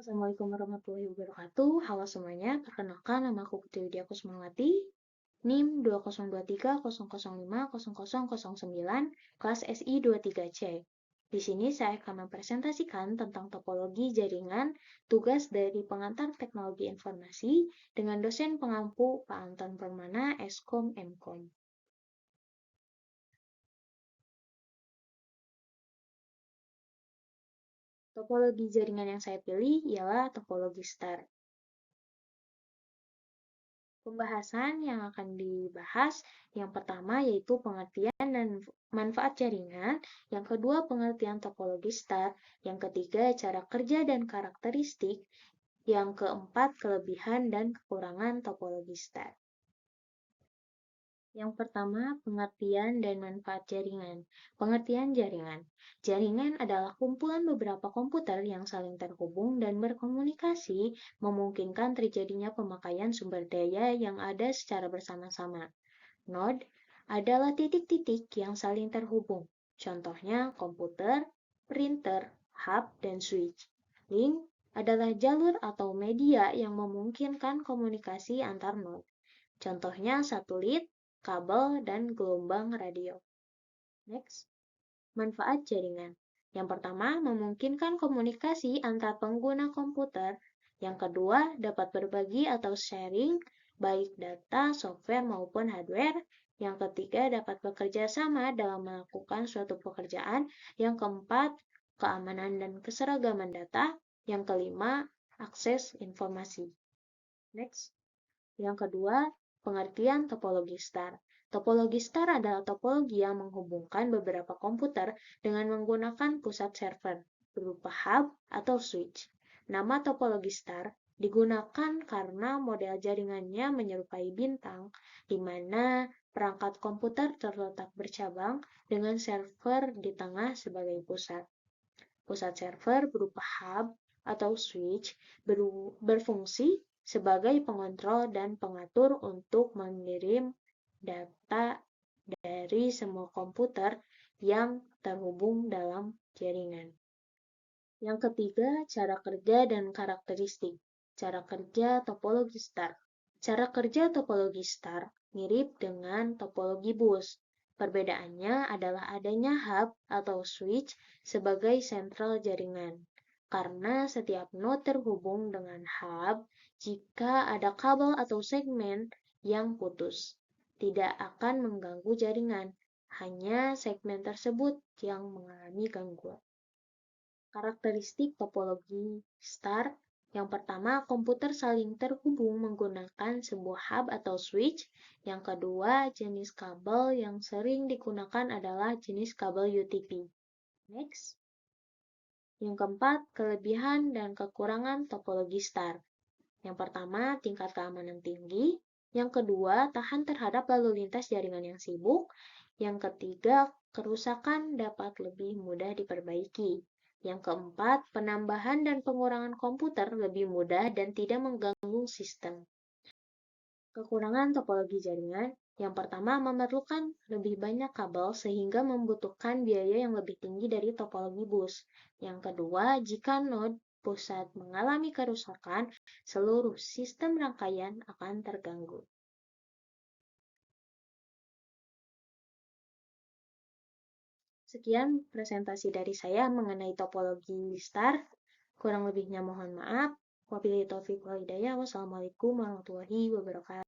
Assalamualaikum warahmatullahi wabarakatuh. Halo semuanya, perkenalkan nama aku Putri Widya Kusmawati, NIM 202300500009, kelas SI 23C. Di sini saya akan mempresentasikan tentang topologi jaringan, tugas dari pengantar teknologi informasi dengan dosen pengampu Pak Anton Permana, Eskom Mkom. Topologi jaringan yang saya pilih ialah topologi star. Pembahasan yang akan dibahas yang pertama yaitu pengertian dan manfaat jaringan, yang kedua pengertian topologi star, yang ketiga cara kerja dan karakteristik, yang keempat kelebihan dan kekurangan topologi star. Yang pertama, pengertian dan manfaat jaringan. Pengertian jaringan. Jaringan adalah kumpulan beberapa komputer yang saling terhubung dan berkomunikasi, memungkinkan terjadinya pemakaian sumber daya yang ada secara bersama-sama. Node adalah titik-titik yang saling terhubung. Contohnya komputer, printer, hub, dan switch. Link adalah jalur atau media yang memungkinkan komunikasi antar node. Contohnya satelit, kabel, dan gelombang radio. Next, manfaat jaringan. Yang pertama, memungkinkan komunikasi antar pengguna komputer. Yang kedua, dapat berbagi atau sharing, baik data, software, maupun hardware. Yang ketiga, dapat bekerja sama dalam melakukan suatu pekerjaan. Yang keempat, keamanan dan keseragaman data. Yang kelima, akses informasi. Next, yang kedua, pengertian topologi star. Topologi star adalah topologi yang menghubungkan beberapa komputer dengan menggunakan pusat server, berupa hub atau switch. Nama topologi star digunakan karena model jaringannya menyerupai bintang, di mana perangkat komputer terletak bercabang dengan server di tengah sebagai pusat. Pusat server berupa hub atau switch berfungsi sebagai pengontrol dan pengatur untuk mengirim data dari semua komputer yang terhubung dalam jaringan. Yang ketiga, cara kerja dan karakteristik. Cara kerja topologi star. Cara kerja topologi star mirip dengan topologi bus. Perbedaannya adalah adanya hub atau switch sebagai sentral jaringan. Karena setiap node terhubung dengan hub jika ada kabel atau segmen yang putus. Tidak akan mengganggu jaringan, hanya segmen tersebut yang mengalami gangguan. Karakteristik topologi star. Yang pertama, komputer saling terhubung menggunakan sebuah hub atau switch. Yang kedua, jenis kabel yang sering digunakan adalah jenis kabel UTP. Next. Yang keempat, kelebihan dan kekurangan topologi star. Yang pertama, tingkat keamanan tinggi. Yang kedua, tahan terhadap lalu lintas jaringan yang sibuk. Yang ketiga, kerusakan dapat lebih mudah diperbaiki. Yang keempat, penambahan dan pengurangan komputer lebih mudah dan tidak mengganggu sistem. Kekurangan topologi jaringan. Yang pertama, memerlukan lebih banyak kabel sehingga membutuhkan biaya yang lebih tinggi dari topologi bus. Yang kedua, jika node pusat mengalami kerusakan, seluruh sistem rangkaian akan terganggu. Sekian presentasi dari saya mengenai topologi star. Kurang lebihnya mohon maaf. Wabillahi taufiq wal hidayah. Wassalamualaikum warahmatullahi wabarakatuh.